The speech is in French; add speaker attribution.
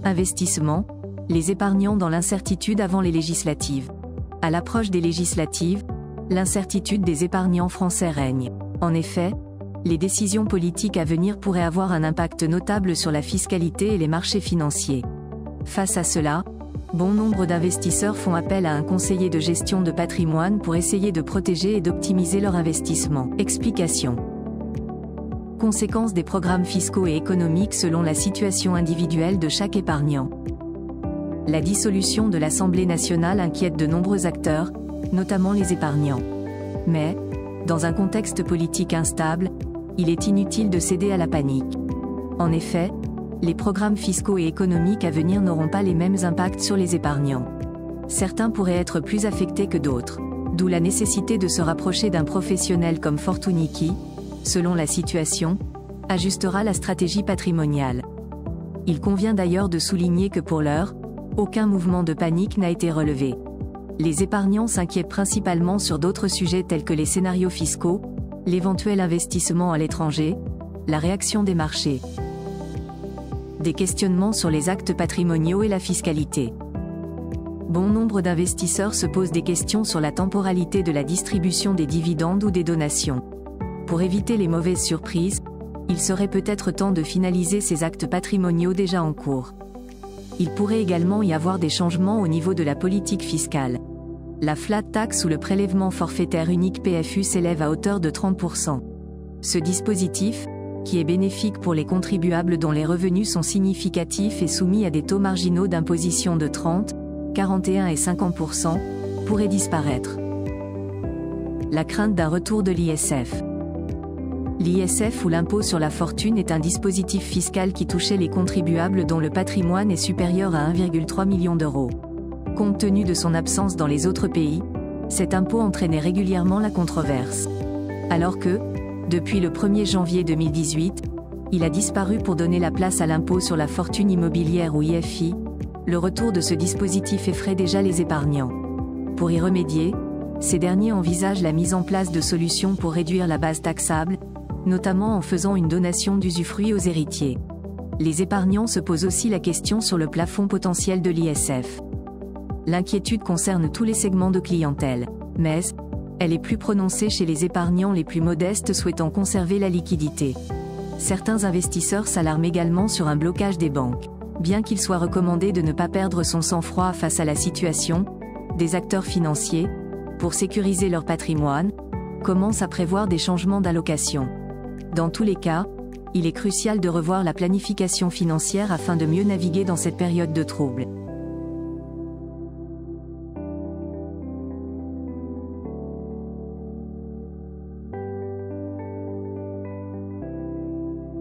Speaker 1: Investissement, les épargnants dans l'incertitude avant les législatives. À l'approche des législatives, l'incertitude des épargnants français règne. En effet, les décisions politiques à venir pourraient avoir un impact notable sur la fiscalité et les marchés financiers. Face à cela, bon nombre d'investisseurs font appel à un conseiller de gestion de patrimoine pour essayer de protéger et d'optimiser leur investissement. Explication. Conséquences des programmes fiscaux et économiques selon la situation individuelle de chaque épargnant. La dissolution de l'Assemblée nationale inquiète de nombreux acteurs, notamment les épargnants. Mais, dans un contexte politique instable, il est inutile de céder à la panique. En effet, les programmes fiscaux et économiques à venir n'auront pas les mêmes impacts sur les épargnants. Certains pourraient être plus affectés que d'autres, d'où la nécessité de se rapprocher d'un professionnel comme Fortuny qui, selon la situation, ajustera la stratégie patrimoniale. Il convient d'ailleurs de souligner que pour l'heure, aucun mouvement de panique n'a été relevé. Les épargnants s'inquiètent principalement sur d'autres sujets tels que les scénarios fiscaux, l'éventuel investissement à l'étranger, la réaction des marchés. Des questionnements sur les actes patrimoniaux et la fiscalité. Bon nombre d'investisseurs se posent des questions sur la temporalité de la distribution des dividendes ou des donations. Pour éviter les mauvaises surprises, il serait peut-être temps de finaliser ces actes patrimoniaux déjà en cours. Il pourrait également y avoir des changements au niveau de la politique fiscale. La flat tax ou le prélèvement forfaitaire unique PFU s'élève à hauteur de 30%. Ce dispositif, qui est bénéfique pour les contribuables dont les revenus sont significatifs et soumis à des taux marginaux d'imposition de 30, 41 et 50%, pourrait disparaître. La crainte d'un retour de l'ISF. L'ISF ou l'impôt sur la fortune est un dispositif fiscal qui touchait les contribuables dont le patrimoine est supérieur à 1,3 million d'euros. Compte tenu de son absence dans les autres pays, cet impôt entraînait régulièrement la controverse. Alors que, depuis le 1er janvier 2018, il a disparu pour donner la place à l'impôt sur la fortune immobilière ou IFI, le retour de ce dispositif effraie déjà les épargnants. Pour y remédier, ces derniers envisagent la mise en place de solutions pour réduire la base taxable, notamment en faisant une donation d'usufruit aux héritiers. Les épargnants se posent aussi la question sur le plafond potentiel de l'ISF. L'inquiétude concerne tous les segments de clientèle, mais elle est plus prononcée chez les épargnants les plus modestes souhaitant conserver la liquidité. Certains investisseurs s'alarment également sur un blocage des banques. Bien qu'il soit recommandé de ne pas perdre son sang-froid face à la situation, des acteurs financiers, pour sécuriser leur patrimoine, commencent à prévoir des changements d'allocation. Dans tous les cas, il est crucial de revoir la planification financière afin de mieux naviguer dans cette période de trouble.